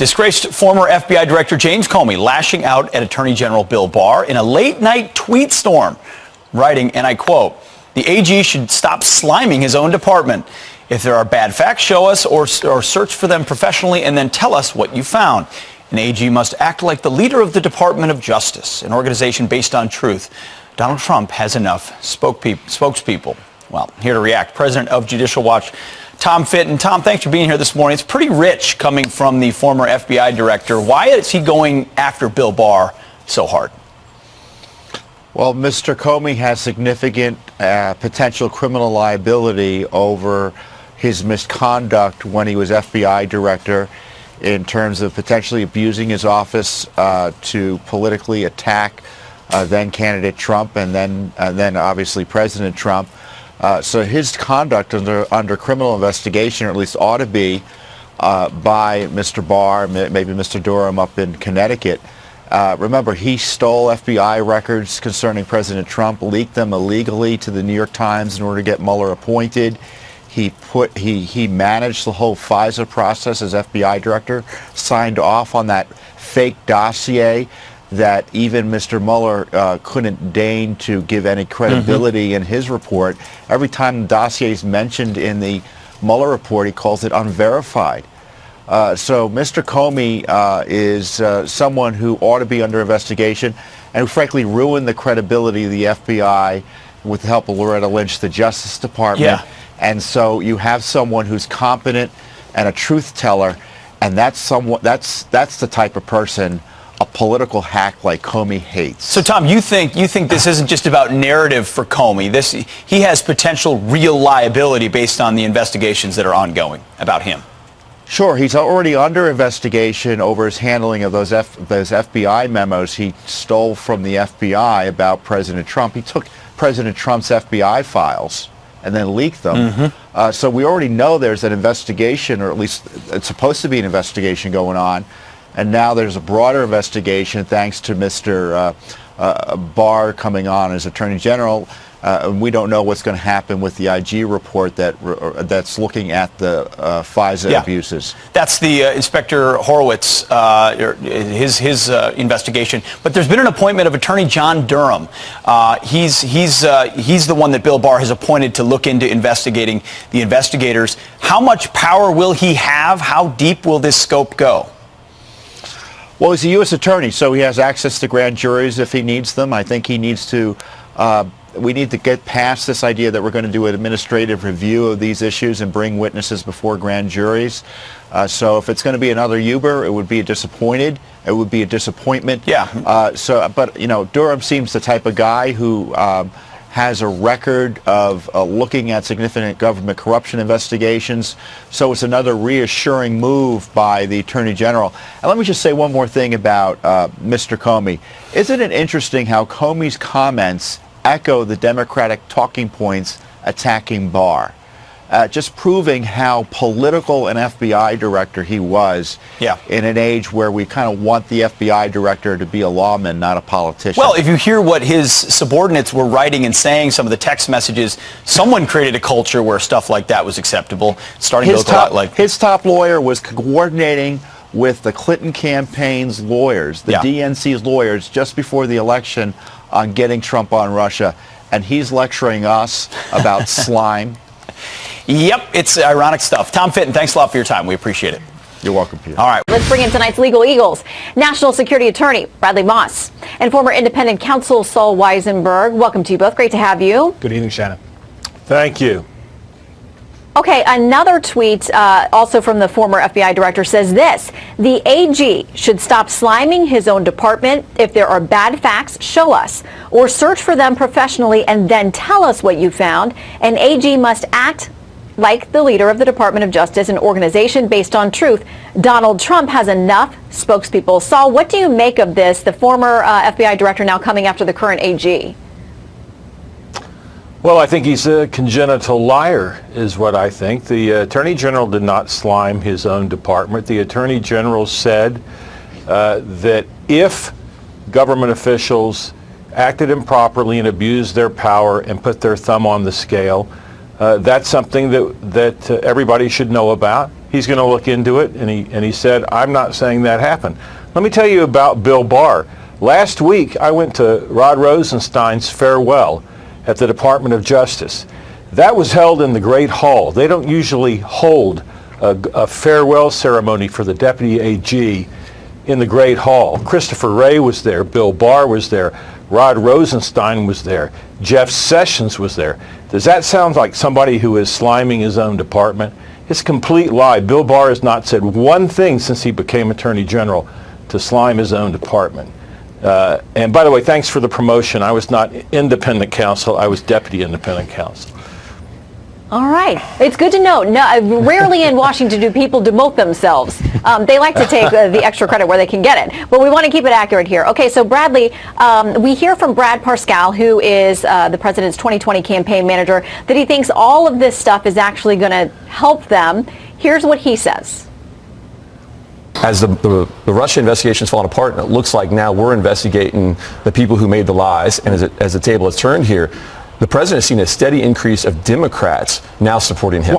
Disgraced former FBI Director James Comey lashing out at Attorney General Bill Barr in a late-night tweet storm, writing, and I quote, "The AG should stop sliming his own department. If there are bad facts, show us or search for them professionally and then tell us what you found. An AG must act like the leader of the Department of Justice, an organization based on truth. Donald Trump has enough spokespeople." Well, here to react, President of Judicial Watch, Tom Fitton. Tom, thanks for being here this morning. It's pretty rich coming from the former FBI director. Why is he going after Bill Barr so hard? Well, Mr. Comey has significant potential criminal liability over his misconduct when he was FBI director in terms of potentially abusing his office to politically attack then candidate Trump and then obviously President Trump. So his conduct under criminal investigation, or at least ought to be, by Mr. Barr, maybe Mr. Durham up in Connecticut. Remember, he stole FBI records concerning President Trump, leaked them illegally to the New York Times in order to get Mueller appointed. He managed the whole FISA process as FBI director, signed off on that fake dossier that even Mr. Mueller couldn't deign to give any credibility in his report. Every time the dossier is mentioned in the Mueller report, he calls it unverified. So Mr. Comey is someone who ought to be under investigation and who frankly ruined the credibility of the FBI with the help of Loretta Lynch, the Justice Department. Yeah. And so you have someone who's competent and a truth teller, and that's the type of person a political hack like Comey hates. So, Tom, you think this isn't just about narrative for Comey? He has potential real liability based on the investigations that are ongoing about him. Sure, he's already under investigation over his handling of those FBI memos he stole from the FBI about President Trump. He took President Trump's FBI files and then leaked them. So we already know there's an investigation, or at least it's supposed to be an investigation going on. And now there's a broader investigation thanks to Mr. Barr coming on as Attorney General. And we don't know what's going to happen with the IG report that's looking at the FISA abuses. That's the Inspector Horowitz, his investigation. But there's been an appointment of Attorney John Durham. He's the one that Bill Barr has appointed to look into investigating the investigators. How much power will he have? How deep will this scope go? Well, he's a U.S. attorney, so he has access to grand juries if he needs them. I think he needs to, we need to get past this idea that we're going to do an administrative review of these issues and bring witnesses before grand juries. So if it's going to be another Uber, it would be It would be a disappointment. Yeah. But, you know, Durham seems the type of guy who has a record of looking at significant government corruption investigations. So it's another reassuring move by the Attorney General. And let me just say one more thing about Mr. Comey. Isn't it interesting how Comey's comments echo the Democratic talking points attacking Barr? Just proving how political an FBI director he was in an age where we kind of want the FBI director to be a lawman, not a politician. Well, if you hear what his subordinates were writing and saying, some of the text messages, someone created a culture where stuff like that was acceptable. Starting to look a lot like his top lawyer was coordinating with the Clinton campaign's lawyers, the DNC's lawyers, just before the election on getting Trump on Russia. And he's lecturing us about slime. Yep, it's ironic stuff. Tom Fitton, thanks a lot for your time. We appreciate it. You're welcome, Peter. All right. Let's bring in tonight's Legal Eagles. National Security Attorney Bradley Moss and former independent counsel Saul Weisenberg. Welcome to you both. Great to have you. Good evening, Shannon. Thank you. Okay, another tweet also from the former FBI director says this: the AG should stop sliming his own department. If there are bad facts, show us or search for them professionally and then tell us what you found. An AG must act like the leader of the Department of Justice, an organization based on truth. Donald Trump has enough spokespeople. Saul, what do you make of this? The former FBI director now coming after the current AG. Well, I think he's a congenital liar, is what I think. The Attorney General did not slime his own department. The Attorney General said that if government officials acted improperly and abused their power and put their thumb on the scale, that's something that everybody should know about. he's going to look into it, and he said, I'm not saying that happened. Let me tell you about Bill Barr. Last week, I went to Rod Rosenstein's farewell at the Department of Justice. That was held in the Great Hall. They don't usually hold a farewell ceremony for the Deputy AG in the Great Hall. Christopher Wray was there, Bill Barr was there, Rod Rosenstein was there, Jeff Sessions was there. Does that sound like somebody who is sliming his own department? It's a complete lie. Bill Barr has not said one thing since he became Attorney General to slime his own department. And by the way, thanks for the promotion. I was not independent counsel, I was deputy independent counsel. All right. It's good to know. No, rarely in Washington do people demote themselves. They like to take the extra credit where they can get it. But we want to keep it accurate here. Okay, so Bradley, we hear from Brad Parscale, who is the president's 2020 campaign manager, that he thinks all of this stuff is actually going to help them. Here's what he says. As the Russia investigation's fallen apart, and it looks like now we're investigating the people who made the lies, and as the table has turned here, the president has seen a steady increase of Democrats now supporting him.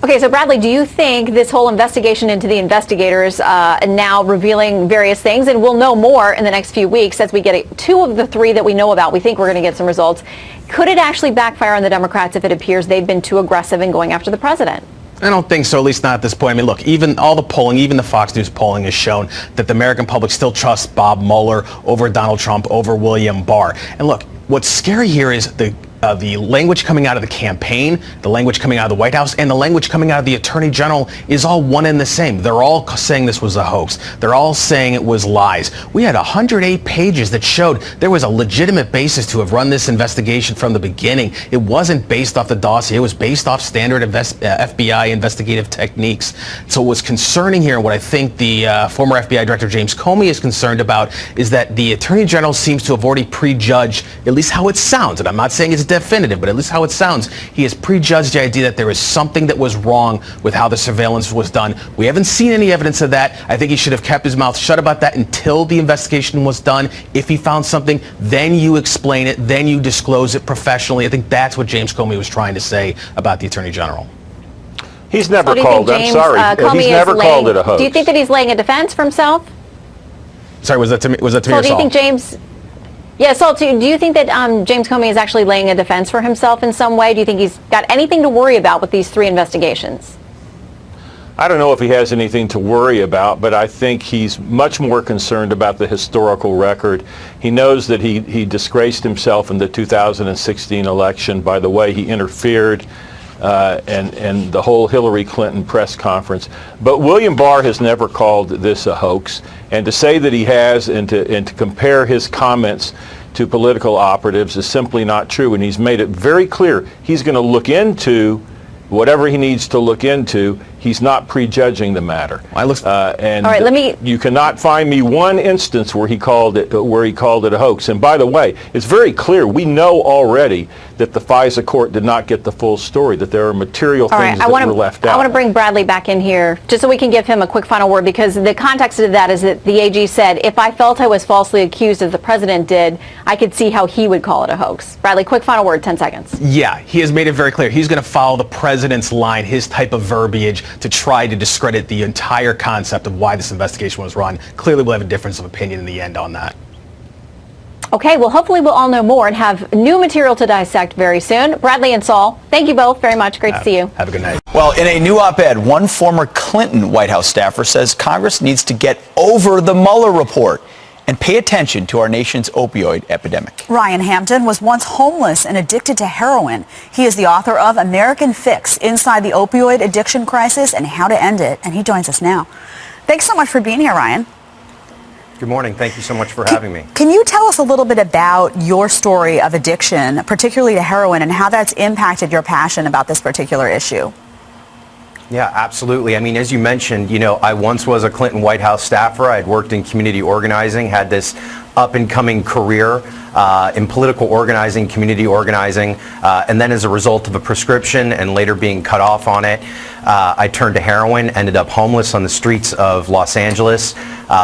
Okay, so Bradley, do you think this whole investigation into the investigators now revealing various things, and we'll know more in the next few weeks as we get two of the three that we know about, we think we're going to get some results, could it actually backfire on the Democrats if it appears they've been too aggressive in going after the president? I don't think so, at least not at this point. I mean, look, even all the polling, even the Fox News polling has shown that the American public still trusts Bob Mueller over Donald Trump, over William Barr. And look, what's scary here is the language coming out of the campaign, the language coming out of the White House, and the language coming out of the Attorney General is all one and the same. They're all saying this was a hoax. They're all saying it was lies. We had 108 pages that showed there was a legitimate basis to have run this investigation from the beginning. It wasn't based off the dossier. It was based off standard FBI investigative techniques. So what's concerning here, and what I think the former FBI Director James Comey is concerned about, is that the Attorney General seems to have already prejudged, at least how it sounds, and I'm not saying it's definitive, but at least how it sounds, he has prejudged the idea that there is something that was wrong with how the surveillance was done. We haven't seen any evidence of that. I think he should have kept his mouth shut about that until the investigation was done. If he found something, then you explain it, then you disclose it professionally. I think that's what James Comey was trying to say about the Attorney General. He's never called, I'm sorry, he's never called it a hoax. Do you think that he's laying a defense for himself? Sorry, was that to me or So do you Saul? think James... Yeah, so do you think that James Comey is actually laying a defense for himself in some way? Do you think he's got anything to worry about with these three investigations? I don't know if he has anything to worry about, but I think he's much more concerned about the historical record. He knows that he disgraced himself in the 2016 election by the way he interfered and the whole Hillary Clinton press conference. But William Barr has never called this a hoax. And to say that he has and to compare his comments to political operatives is simply not true. And he's made it very clear he's going to look into whatever he needs to look into. He's not prejudging the matter. And all right, you cannot find me one instance where he called it a hoax. And by the way, it's very clear. We know already that the FISA court did not get the full story, that there are material things that were left out. I want to bring Bradley back in here just so we can give him a quick final word, because the context of that is that the AG said, if I felt I was falsely accused as the president did, I could see how he would call it a hoax. Bradley, quick final word, 10 seconds. Yeah, he has made it very clear. He's going to follow the president's line, his type of verbiage, to try to discredit the entire concept of why this investigation was run. Clearly, we'll have a difference of opinion in the end on that. Okay, well, hopefully we'll all know more and have new material to dissect very soon. Bradley and Saul, thank you both very much. Great to see you. Have a good night. Well, in a new op-ed, one former Clinton White House staffer says Congress needs to get over the Mueller report and pay attention to our nation's opioid epidemic. Ryan Hampton was once homeless and addicted to heroin. He is the author of American Fix, Inside the Opioid Addiction Crisis and How to End It, and he joins us now. Thanks so much for being here, Ryan. Good morning. Thank you so much for having me. Can you tell us a little bit about your story of addiction, particularly to heroin, and how that's impacted your passion about this particular issue? Yeah, absolutely. I mean, as you mentioned, I once was a Clinton White House staffer. I had worked in community organizing, had this up-and-coming career. in political organizing, community organizing, and then as a result of a prescription and later being cut off on it, I turned to heroin, ended up homeless on the streets of Los Angeles,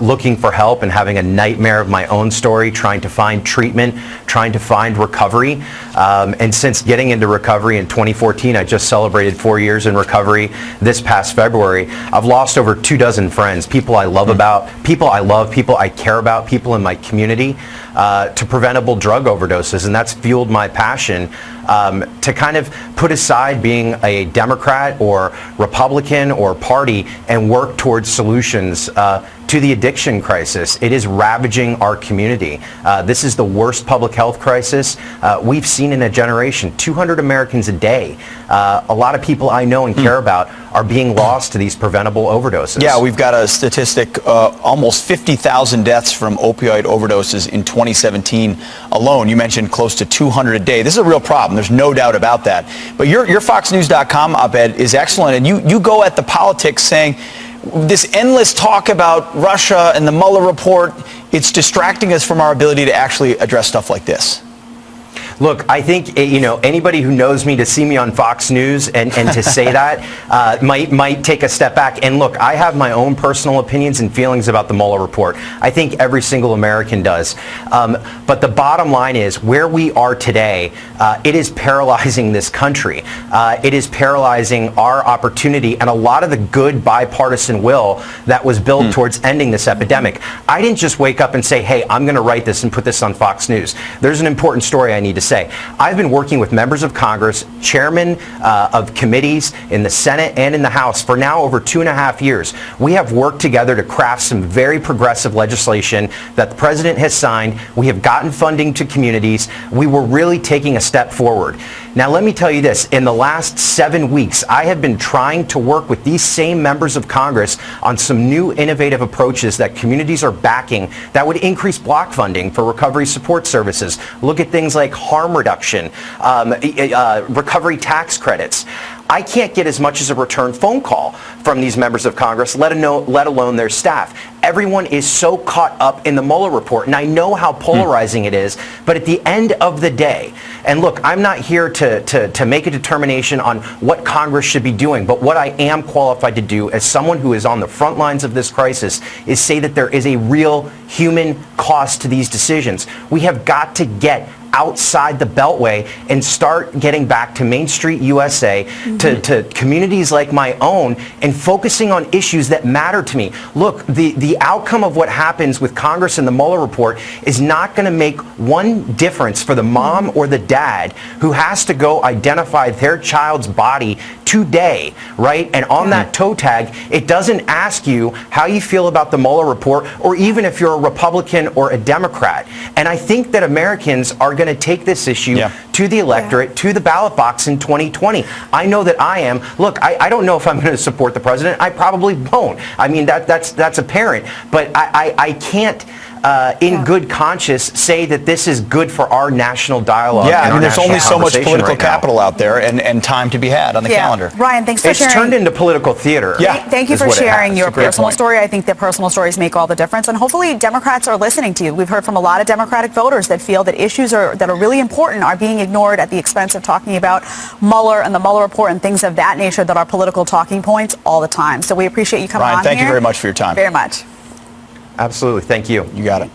looking for help and having a nightmare of my own story, trying to find treatment, trying to find recovery. And since getting into recovery in 2014, I just celebrated 4 years in recovery this past February. I've lost over 24 friends, people I love people I love, people I care about, people in my community, to preventable drug overdoses. And that's fueled my passion to kind of put aside being a Democrat or Republican or party and work towards solutions to the addiction crisis. It is ravaging our community. This is the worst public health crisis we've seen in a generation. 200 Americans a day. A lot of people I know and care about are being lost to these preventable overdoses. Yeah, we've got a statistic, almost 50,000 deaths from opioid overdoses in 2017 alone. You mentioned close to 200 a day. This is a real problem. There's no doubt about that. But your FoxNews.com op-ed is excellent, and you go at the politics saying this endless talk about Russia and the Mueller report, it's distracting us from our ability to actually address stuff like this. Look, I think, anybody who knows me to see me on Fox News and to say that might take a step back. And look, I have my own personal opinions and feelings about the Mueller report. I think every single American does. But the bottom line is where we are today, it is paralyzing this country. It is paralyzing our opportunity and a lot of the good bipartisan will that was built towards ending this epidemic. I didn't just wake up and say, hey, I'm going to write this and put this on Fox News. There's an important story I need to say. I've been working with members of Congress, chairmen of committees in the Senate and in the House for now over 2.5 years. We have worked together to craft some very progressive legislation that the president has signed. We have gotten funding to communities. We were really taking a step forward. Now, let me tell you this. In the last 7 weeks, I have been trying to work with these same members of Congress on some new innovative approaches that communities are backing that would increase block funding for recovery support services. Look at things like harm reduction, recovery tax credits. I can't get as much as a return phone call from these members of Congress, let alone their staff. Everyone is so caught up in the Mueller report, and I know how polarizing it is, but at the end of the day, and look, I'm not here to make a determination on what Congress should be doing, but what I am qualified to do as someone who is on the front lines of this crisis is say that there is a real human cost to these decisions. We have got to get outside the Beltway and start getting back to Main Street USA, to communities like my own, and focusing on issues that matter to me. Look, the outcome of what happens with Congress and the Mueller report is not going to make one difference for the mom or the dad who has to go identify their child's body today, right? And on that toe tag, it doesn't ask you how you feel about the Mueller report or even if you're a Republican or a Democrat. And I think that Americans are going to take this issue to the electorate, to the ballot box in 2020. I know that I am. Look, I don't know if I'm going to support the president. I probably won't. I mean, that's apparent. But I can't, in good conscience, say that this is good for our national dialogue. Yeah, I mean, there's only so much political capital out there and time to be had on the calendar. Ryan, thanks for sharing. It's turned into political theater. Yeah. Thank you for sharing your personal story. I think that personal stories make all the difference. And hopefully Democrats are listening to you. We've heard from a lot of Democratic voters that feel that issues that are really important are being ignored at the expense of talking about Mueller and the Mueller report and things of that nature that are political talking points all the time. So we appreciate you coming on here. Ryan, thank you very much for your time. Very much. Absolutely. Thank you. You got it.